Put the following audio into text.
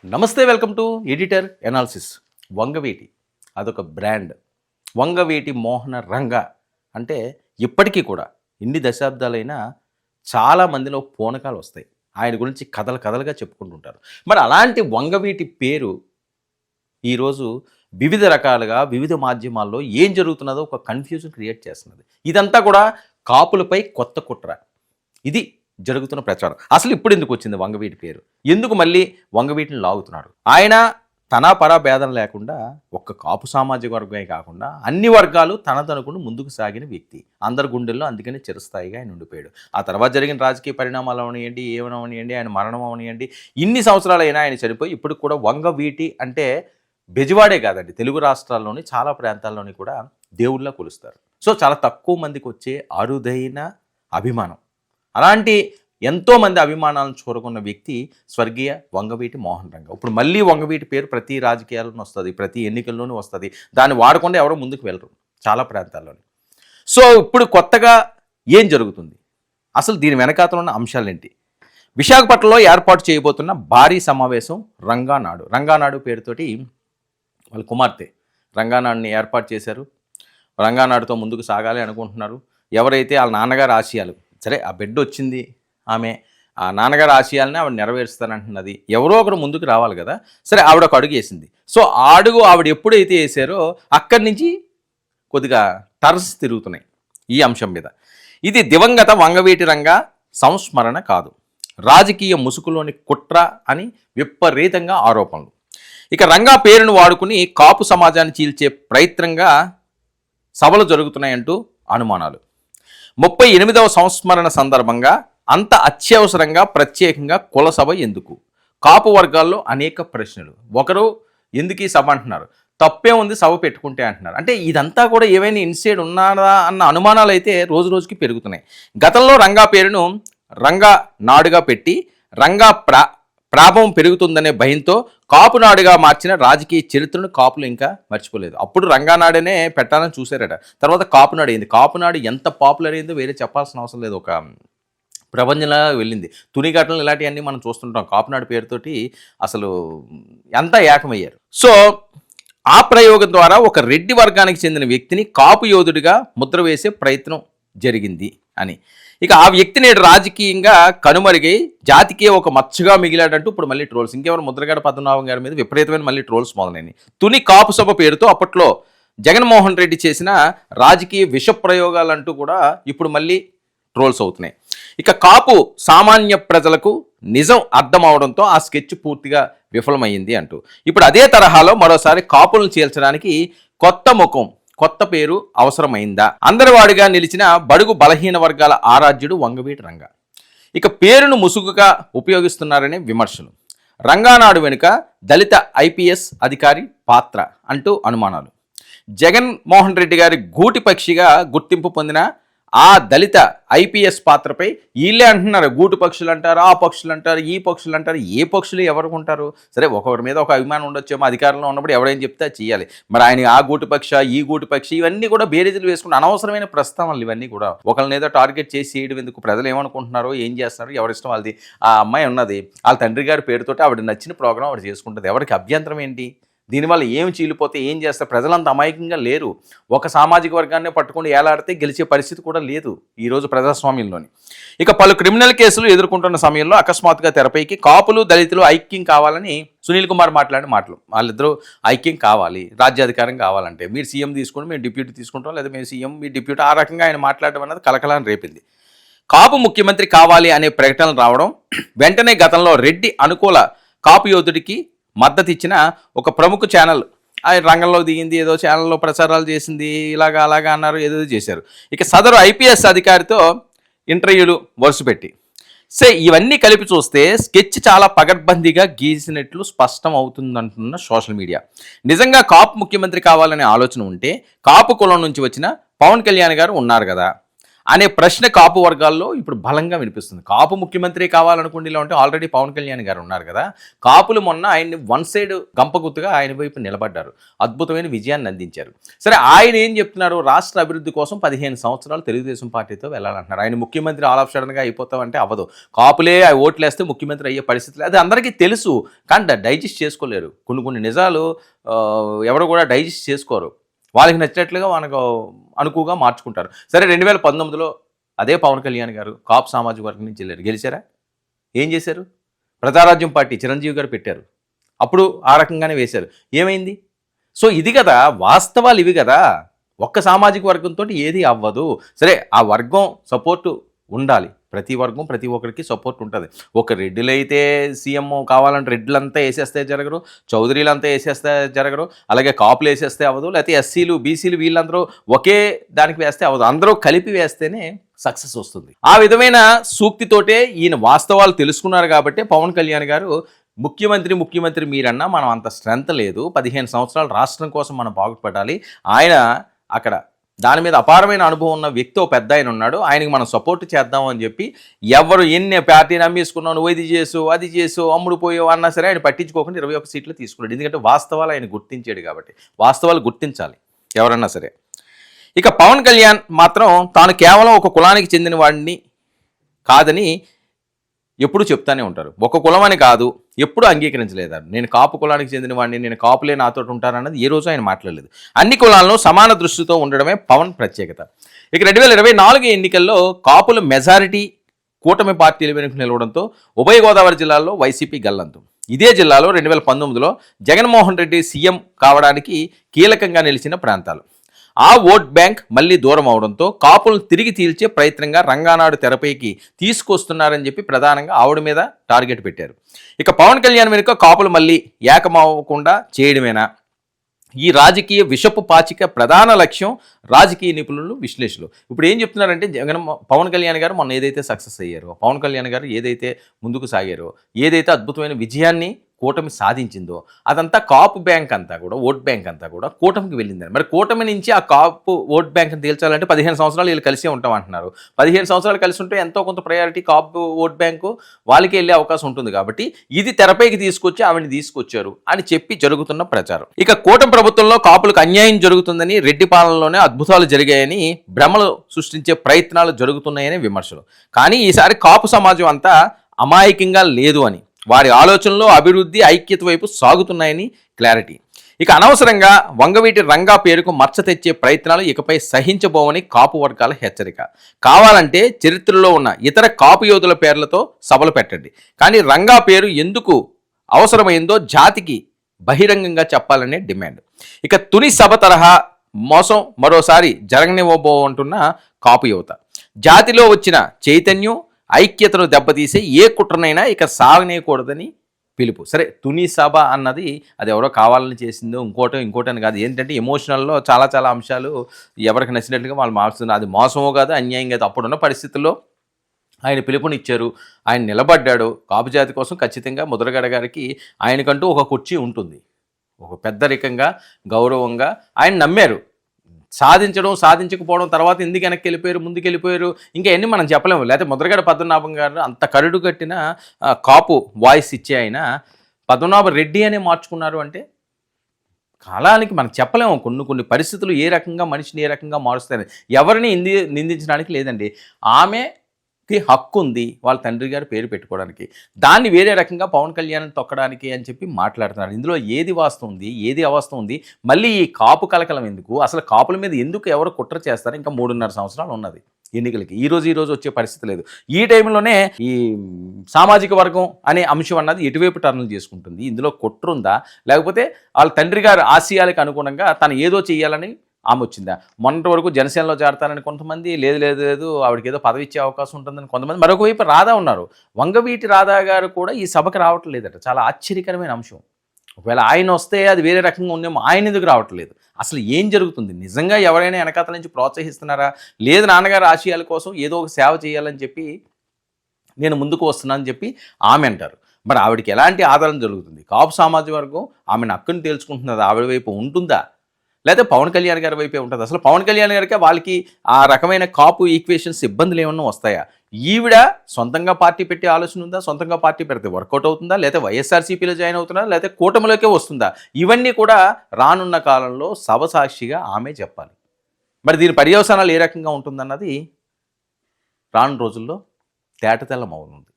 నమస్తే, welcome to editor analysis. Vangaveeti అదొక brand. Vangaveeti మోహన రంగ అంటే ఇప్పటికీ కూడా ఇన్ని దశాబ్దాలైనా చాలా మందిలో పూనకాలు వస్తాయి. ఆయన గురించి కథలు కథలుగా చెప్పుకుంటుంటారు. మరి అలాంటి వంగవీటి పేరు ఈరోజు వివిధ రకాలుగా వివిధ మాధ్యమాల్లో ఏం జరుగుతున్నదో ఒక కన్ఫ్యూజన్ క్రియేట్ చేస్తున్నది. ఇదంతా కూడా కాపులపై కొత్త కుట్ర. ఇది జరుగుతున్న ప్రచారం. అసలు ఇప్పుడు ఎందుకు వచ్చింది వంగవీటి పేరు? ఎందుకు మళ్ళీ వంగవీటిని లాగుతున్నాడు? ఆయన తన పరా భేదం లేకుండా ఒక్క కాపు సామాజిక వర్గమే కాకుండా అన్ని వర్గాలు తనదనుకుని ముందుకు సాగిన వ్యక్తి. అందరి గుండెల్లో అందుకని చిరస్థాయిగా ఆయన ఉండిపోయాడు. ఆ తర్వాత జరిగిన రాజకీయ పరిణామాలు అవనియండి, ఏమనవనియండి, ఆయన మరణం అవనియండి, ఇన్ని సంవత్సరాలైనా ఆయన చనిపోయి ఇప్పుడు కూడా వంగవీటి అంటే బెజవాడే కాదండి, తెలుగు రాష్ట్రాల్లోని చాలా ప్రాంతాల్లోని కూడా దేవుళ్ళ కొలుస్తారు. సో చాలా తక్కువ మందికి వచ్చే అరుదైన అభిమానం. అలాంటి ఎంతోమంది అభిమానాలను చూరకున్న వ్యక్తి స్వర్గీయ వంగవీటి మోహన్ రంగ. ఇప్పుడు మళ్ళీ వంగవీటి పేరు ప్రతి రాజకీయాల్లోనూ వస్తుంది, ప్రతి ఎన్నికల్లోనూ వస్తుంది. దాన్ని వాడకుండా ఎవరో ముందుకు వెళ్ళరు చాలా ప్రాంతాల్లోని. సో ఇప్పుడు కొత్తగా ఏం జరుగుతుంది, అసలు దీని వెనకాతలో ఉన్న అంశాలేంటి? విశాఖపట్నంలో ఏర్పాటు చేయబోతున్న భారీ సమావేశం రంగానాడు. రంగానాడు పేరుతోటి వాళ్ళ కుమార్తె రంగానాడుని ఏర్పాటు చేశారు. రంగానాడుతో ముందుకు సాగాలి అనుకుంటున్నారు. ఎవరైతే వాళ్ళ నాన్నగారు ఆశయాలు, సరే ఆ బిడ్డ వచ్చింది, ఆమె ఆ నాన్నగారి ఆశయాలని ఆవిడ నెరవేరుస్తానంటున్నది, ఎవరో ఒకరు ముందుకు రావాలి కదా. సరే ఆవిడ ఒక అడుగు వేసింది. సో ఆ అడుగు ఆవిడ ఎప్పుడైతే వేసారో అక్కడి నుంచి కొద్దిగా టర్స్ తిరుగుతున్నాయి ఈ అంశం మీద. ఇది దివంగత వంగవీటి రంగ సంస్మరణ కాదు, రాజకీయ ముసుగులోని కుట్ర అని విపరీతంగా ఆరోపణలు. ఇక రంగా పేరును వాడుకుని కాపు సమాజాన్ని చీల్చే ప్రయత్నంగా సభలు జరుగుతున్నాయంటూ అనుమానాలు. 38వ సంస్మరణ సందర్భంగా అంత అత్యవసరంగా ప్రత్యేకంగా కుల సభ ఎందుకు? కాపు వర్గాల్లో అనేక ప్రశ్నలు. ఒకరు ఎందుకు ఈ సభ అంటున్నారు, తప్పే ఉంది సభ పెట్టుకుంటే అంటున్నారు. అంటే ఇదంతా కూడా ఏమైనా ఇన్సైడ్ ఉన్నారా అన్న అనుమానాలు అయితే రోజు రోజుకి పెరుగుతున్నాయి. గతంలో రంగా పేరును రంగా నాడుగా పెట్టి రంగా ప్రాభవం పెరుగుతుందనే భయంతో కాపునాడుగా మార్చిన రాజకీయ చరిత్రను కాపులు ఇంకా మర్చిపోలేదు. అప్పుడు రంగానాడనే పెట్టాలని చూశారట, తర్వాత కాపునాడు అయింది. కాపునాడు ఎంత పాపులర్ అయిందో వేరే చెప్పాల్సిన అవసరం లేదు, ఒక ప్రపంచంలా వెళ్ళింది. తునిఘటనలు ఇలాంటివన్నీ మనం చూస్తుంటాం. కాపునాడు పేరుతోటి అసలు ఎంత ఏకమయ్యారు. సో ఆ ప్రయోగం ద్వారా ఒక రెడ్డి వర్గానికి చెందిన వ్యక్తిని కాపు యోధుడిగా ముద్ర వేసే ప్రయత్నం జరిగింది అని. ఇక ఆ వ్యక్తి నేడు రాజకీయంగా కనుమరుగై జాతికే ఒక మచ్చగా మిగిలాడంటూ ఇప్పుడు మళ్ళీ ట్రోల్స్. ఇంకెవరు, ముద్రగడ పద్మనాభం గారి మీద విపరీతమైన మళ్ళీ ట్రోల్స్ మొదలైనవి. తుని కాపు సభ పేరుతో అప్పట్లో జగన్మోహన్ రెడ్డి చేసిన రాజకీయ విష ప్రయోగాలంటూ కూడా ఇప్పుడు మళ్ళీ ట్రోల్స్ అవుతున్నాయి. ఇక కాపు సామాన్య ప్రజలకు నిజం అర్థం అవడంతో ఆ స్కెచ్ పూర్తిగా విఫలమైంది అంటూ ఇప్పుడు అదే తరహాలో మరోసారి కాపులను చేల్చడానికి కొత్త ముఖం, కొత్త పేరు అవసరమైందా? అందరివాడిగా నిలిచిన బడుగు బలహీన వర్గాల ఆరాధ్యుడు వంగవీటి రంగ. ఇక పేరును ముసుగుగా ఉపయోగిస్తున్నారనే విమర్శలు. రంగానాడు వెనుక దళిత ఐపీఎస్ అధికారి పాత్ర అంటూ అనుమానాలు. జగన్మోహన్ రెడ్డి గారి గూటి పక్షిగా గుర్తింపు పొందిన ఆ దళిత ఐపీఎస్ పాత్రపై వీళ్ళే అంటున్నారు, గూటు పక్షులు అంటారు, ఆ పక్షులు అంటారు, ఈ పక్షులు అంటారు. ఏ పక్షులు ఎవరికి ఉంటారు? సరే ఒకరి మీద ఒక అభిమానం ఉండొచ్చేమో, అధికారంలో ఉన్నప్పుడు ఎవడేం చెప్తే చేయాలి. మరి ఆయన ఆ గూటు పక్ష, ఈ గూటు పక్షి, ఇవన్నీ కూడా బేరీజులు వేసుకుని అనవసరమైన ప్రస్తావనలు ఇవన్నీ కూడా. ఒకరిని ఏదో టార్గెట్ చేసి చేయడం ఎందుకు? ప్రజలు ఏమనుకుంటున్నారో, ఏం చేస్తున్నారు, ఎవరిష్టం వాళ్ళది. ఆ అమ్మాయి ఉన్నది వాళ్ళ తండ్రి గారి పేరుతోటి ఆవిడ నచ్చిన ప్రోగ్రాం ఆవిడ చేసుకుంటుంది. ఎవరికి అభ్యంతరం ఏంటి? దీనివల్ల ఏం చీలిపోతే ఏం చేస్తారు? ప్రజలంత అమాయకంగా లేరు. ఒక సామాజిక వర్గాన్ని పట్టుకొని ఏలాడితే గెలిచే పరిస్థితి కూడా లేదు ఈరోజు ప్రజాస్వామ్యంలోని. ఇక పలు క్రిమినల్ కేసులు ఎదుర్కొంటున్న సమయంలో అకస్మాత్తుగా తెరపైకి కాపులు దళితులు ఐక్యం కావాలని సునీల్ కుమార్ మాట్లాడిన మాటలు. వాళ్ళిద్దరూ ఐక్యం కావాలి, రాజ్యాధికారం కావాలంటే మీరు సీఎం తీసుకుని మేము డిప్యూటీ తీసుకుంటాం, లేదా మేము సీఎం మీ డిప్యూటీ, ఆ రకంగా ఆయన మాట్లాడడం అనేది కలకలాన్ని రేపింది. కాపు ముఖ్యమంత్రి కావాలి అనే ప్రకటనలు రావడం వెంటనే గతంలో రెడ్డి అనుకూల కాపు యోధుడికి మద్దతు ఇచ్చిన ఒక ప్రముఖ ఛానల్ ఆయన రంగంలో దిగింది, ఏదో ఛానల్లో ప్రచారాలు చేసింది, ఇలాగా అలాగా అన్నారు, ఏదో చేశారు. ఇక సదరు ఐపీఎస్ అధికారితో ఇంటర్వ్యూలు వరుసపెట్టి ఇవన్నీ కలిపి చూస్తే స్కెచ్ చాలా పగడ్బందీగా గీసినట్లు స్పష్టం అవుతుందంటున్న సోషల్ మీడియా. నిజంగా కాపు ముఖ్యమంత్రి కావాలనే ఆలోచన ఉంటే కాపు కులం నుంచి వచ్చిన పవన్ కళ్యాణ్ గారు ఉన్నారు కదా, అనే ప్రశ్న కాపు వర్గాల్లో ఇప్పుడు బలంగా వినిపిస్తుంది. కాపు ముఖ్యమంత్రి కావాలనుకుంటే ఇలా ఉంటే ఆల్రెడీ పవన్ కళ్యాణ్ గారు ఉన్నారు కదా. కాపులు మొన్న ఆయన్ని వన్ సైడ్ గంపగుత్తుగా ఆయన వైపు నిలబడ్డారు, అద్భుతమైన విజయాన్ని అందించారు. సరే, ఆయన ఏం చెప్తున్నారు, రాష్ట్ర అభివృద్ధి కోసం 15 సంవత్సరాలు తెలుగుదేశం పార్టీతో వెళ్ళాలంటున్నారు. ఆయన ముఖ్యమంత్రి ఆల్ ఆఫ్ సడన్గా అయిపోతామంటే అవ్వదు. కాపులే ఓట్లేస్తే ముఖ్యమంత్రి అయ్యే పరిస్థితులు అది అందరికీ తెలుసు, కానీ డైజెస్ట్ చేసుకోలేరు. కొన్ని నిజాలు ఎవరు కూడా డైజెస్ట్ చేసుకోరు, వాళ్ళకి నచ్చినట్లుగా మనకు అనుకువగా మార్చుకుంటారు. సరే, 2019లో అదే పవన్ కళ్యాణ్ గారు కాపు సామాజిక వర్గం నుంచి వెళ్ళారు, గెలిచారా? ఏం చేశారు? ప్రజారాజ్యం పార్టీ చిరంజీవి గారు పెట్టారు, అప్పుడు ఆ రకంగానే వేశారు. ఏమైంది? సో ఇది కదా వాస్తవాలు, ఇవి కదా. ఒక్క సామాజిక వర్గంతో ఏది అవ్వదు. సరే, ఆ వర్గం సపోర్టు ఉండాలి, ప్రతి వర్గం ప్రతి ఒక్కరికి సపోర్ట్ ఉంటుంది. ఒక రెడ్డిలు అయితే సీఎం కావాలంటే రెడ్లంతా వేసేస్తే జరగరు, చౌదరీలు అంతా వేసేస్తే జరగరు, అలాగే కాపులు వేసేస్తే అవ్వదు, లేకపోతే ఎస్సీలు బీసీలు వీళ్ళందరూ ఒకే దానికి వేస్తే అవ్వదు. అందరూ కలిపి వేస్తేనే సక్సెస్ వస్తుంది. ఆ విధమైన సూక్తితోటే ఈయన వాస్తవాలు తెలుసుకున్నారు కాబట్టి పవన్ కళ్యాణ్ గారు ముఖ్యమంత్రి మీరన్నా మనం అంత స్ట్రెంత్ లేదు, 15 సంవత్సరాలు రాష్ట్రం కోసం మనం బాగుపడాలి, ఆయన అక్కడ దాని మీద అపారమైన అనుభవం ఉన్న వ్యక్తి ఒక పెద్ద ఆయన ఉన్నాడు, ఆయనకి మనం సపోర్ట్ చేద్దాం అని చెప్పి ఎవరు ఎన్ని పార్టీని అమ్మేసుకున్నావు, నువ్వు ఇది చేసు అది చేసు అమ్ముడు పోయావు అన్నా సరే ఆయన పట్టించుకోకుండా 21 సీట్లు తీసుకున్నాడు. ఎందుకంటే వాస్తవాలు ఆయన గుర్తించాడు కాబట్టి. వాస్తవాలు గుర్తించాలి ఎవరన్నా సరే. ఇక పవన్ కళ్యాణ్ మాత్రం తాను కేవలం ఒక కులానికి చెందిన వాడిని కాదని ఎప్పుడు చెప్తానే ఉంటారు. ఒక కులం అని కాదు, ఎప్పుడు అంగీకరించలేదు. నేను కాపు కులానికి చెందిన వాడిని, నేను కాపులే నాతో ఉంటారన్నది ఏ రోజు ఆయన మాట్లాడలేదు. అన్ని కులాలను సమాన దృష్టితో ఉండడమే పవన్ ప్రత్యేకత. ఇక 2024 ఎన్నికల్లో కాపుల మెజారిటీ కూటమి పార్టీల వెనుక నిలవడంతో ఉభయ గోదావరి జిల్లాల్లో వైసీపీ గల్లంతు. ఇదే జిల్లాలో 2019లో జగన్మోహన్ రెడ్డి సీఎం కావడానికి కీలకంగా నిలిచిన ప్రాంతాలు. ఆ ఓట్ బ్యాంక్ మళ్ళీ దూరం అవడంతో కాపులను తిరిగి తీల్చే ప్రయత్నంగా రంగానాడు తెరపైకి తీసుకొస్తున్నారని చెప్పి ప్రధానంగా ఆవిడ మీద టార్గెట్ పెట్టారు. ఇక పవన్ కళ్యాణ్ వెనుక కాపులు మళ్ళీ ఏకమవ్వకుండా చేయడమేనా ఈ రాజకీయ విషపు పాచిక ప్రధాన లక్ష్యం? రాజకీయ నిపుణులు విశ్లేషకులు ఇప్పుడు ఏం చెప్తున్నారంటే, పవన్ కళ్యాణ్ గారు మొన్న ఏదైతే సక్సెస్ అయ్యారో, పవన్ కళ్యాణ్ గారు ఏదైతే ముందుకు సాగారో, ఏదైతే అద్భుతమైన విజయాన్ని కూటమి సాధించిందో అదంతా కాపు బ్యాంక్ అంతా కూడా, ఓట్ బ్యాంక్ అంతా కూడా కూటమికి వెళ్ళిందని. మరి కూటమి నుంచి ఆ కాపు ఓట్ బ్యాంక్ని తేల్చాలంటే 15 సంవత్సరాలు వీళ్ళు కలిసే ఉంటాం అంటున్నారు. 15 సంవత్సరాలు కలిసి ఉంటే ఎంతో కొంత ప్రయారిటీ కాపు ఓట్ బ్యాంకు వాళ్ళకి వెళ్ళే అవకాశం ఉంటుంది. కాబట్టి ఇది తెరపైకి తీసుకొచ్చి ఆవిడని తీసుకొచ్చారు అని చెప్పి జరుగుతున్న ప్రచారం. ఇక కూటమి ప్రభుత్వంలో కాపులకు అన్యాయం జరుగుతుందని, రెడ్డి పాలనలోనే అద్భుతాలు జరిగాయని భ్రమలు సృష్టించే ప్రయత్నాలు జరుగుతున్నాయని విమర్శలు. కానీ ఈసారి కాపు సమాజం అంతా అమాయకంగా లేదు అని, వారి ఆలోచనలో అభివృద్ధి ఐక్యత వైపు సాగుతున్నాయని క్లారిటీ. ఇక అనవసరంగా వంగవీటి రంగా పేరుకు మచ్చ తెచ్చే ప్రయత్నాలు ఇకపై సహించబోవని కాపు వర్గాల హెచ్చరిక. కావాలంటే చరిత్రలో ఉన్న ఇతర కాపు యోధుల పేర్లతో సభలు పెట్టండి, కానీ రంగా పేరు ఎందుకు అవసరమైందో జాతికి బహిరంగంగా చెప్పాలనే డిమాండ్. ఇక తుని సభ తరహా మోసం మరోసారి జరగనివ్వబోంటున్న కాపు యువత. జాతిలో వచ్చిన చైతన్యం ఐక్యతను దెబ్బతీసే ఏ కుట్రనైనా ఇక సాగనేయకూడదని పిలుపు. సరే, తుని సభ అన్నది అది ఎవరో కావాలని చేసిందో ఇంకోటని కాదు. ఏంటంటే ఎమోషనల్లో చాలా అంశాలు ఎవరికి నచ్చినట్లుగా వాళ్ళు మార్చుతున్నారు. అది మోసమో కాదు, అన్యాయం కాదు. అప్పుడున్న పరిస్థితుల్లో ఆయన పిలుపునిచ్చారు, ఆయన నిలబడ్డాడు. కాపు జాతి కోసం ఖచ్చితంగా ముద్రగడ గారికి ఆయనకంటూ ఒక కుర్చీ ఉంటుంది, ఒక పెద్దరికంగా గౌరవంగా ఆయన నమ్మారు. సాధించకపోవడం తర్వాత ఎందుకు వెనక్కి వెళ్ళిపోయారు, ముందుకు వెళ్ళిపోయారు, ఇంకా ఎన్ని మనం చెప్పలేము. లేకపోతే ముద్రగడ పద్మనాభం గారు అంత కరుడు కట్టిన కాపు వాయిస్ ఇచ్చే ఆయన పద్మనాభ రెడ్డి అనే మార్చుకున్నారు అంటే కాలానికి మనం చెప్పలేము. కొన్ని పరిస్థితులు ఏ రకంగా మనిషిని ఏ రకంగా మారుస్తాయని ఎవరిని నిందించడానికి లేదండి. ఆమెకి హక్కు ఉంది వాళ్ళ తండ్రి గారి పేరు పెట్టుకోవడానికి, దాన్ని వేరే రకంగా పవన్ కళ్యాణ్ తొక్కడానికి అని చెప్పి మాట్లాడుతున్నారు. ఇందులో ఏది వాస్తవం ఉంది, ఏది అవాస్తవం ఉంది? మళ్ళీ ఈ కాపు కలకలం ఎందుకు? అసలు కాపుల మీద ఎందుకు ఎవరు కుట్ర చేస్తారు? ఇంకా 3.5 సంవత్సరాలు ఉన్నది ఎన్నికలకి. ఈ రోజు వచ్చే పరిస్థితి లేదు. ఈ టైంలోనే ఈ సామాజిక వర్గం అనే అంశం అన్నది ఎటువైపు టర్నులు చేసుకుంటుంది? ఇందులో కుట్ర ఉందా, లేకపోతే వాళ్ళ తండ్రి గారి ఆశయాలకు అనుగుణంగా తను ఏదో చేయాలని ఆమె వచ్చిందా? మొన్నటి వరకు జనసేనలో చేరతానని కొంతమంది, లేదు ఆవిడకి ఏదో పదవి ఇచ్చే అవకాశం ఉంటుందని కొంతమంది, మరొక వైపు రాధా ఉన్నారు. వంగవీటి రాధా గారు కూడా ఈ సభకు రావటం లేదట. చాలా ఆశ్చర్యకరమైన అంశం. ఒకవేళ ఆయన వస్తే అది వేరే రకంగా ఉందేమో, ఆయన ఎందుకు రావట్లేదు? అసలు ఏం జరుగుతుంది? నిజంగా ఎవరైనా వెనకాతల నుంచి ప్రోత్సహిస్తున్నారా? లేదు నాన్నగారు ఆశయాల కోసం ఏదో ఒక సేవ చేయాలని చెప్పి నేను ముందుకు వస్తున్నానని చెప్పి ఆమె అంటారు. మరి ఆవిడకి ఎలాంటి ఆదరణ జరుగుతుంది? కాపు సామాజిక వర్గం ఆమెను అక్కని తేల్చుకుంటున్నది, ఆవిడ వైపు ఉంటుందా? లేకపోతే పవన్ కళ్యాణ్ గారి వైపే ఉంటుంది? అసలు పవన్ కళ్యాణ్ గారికి వాళ్ళకి ఆ రకమైన కాపు ఈక్వేషన్స్ ఇబ్బందులు ఏమన్నా వస్తాయా? ఈవిడ సొంతంగా పార్టీ పెట్టే ఆలోచన ఉందా? సొంతంగా పార్టీ పెడితే వర్కౌట్ అవుతుందా? లేకపోతే వైఎస్ఆర్సీపీలో జాయిన్ అవుతుందా? లేకపోతే కూటమిలోకే వస్తుందా? ఇవన్నీ కూడా రానున్న కాలంలో సభసాక్షిగా ఆమె చెప్పాలి. మరి దీని పర్యవసానాలు ఏ రకంగా ఉంటుందన్నది రానున్న రోజుల్లో తేటతెల్లం అవుతుంది.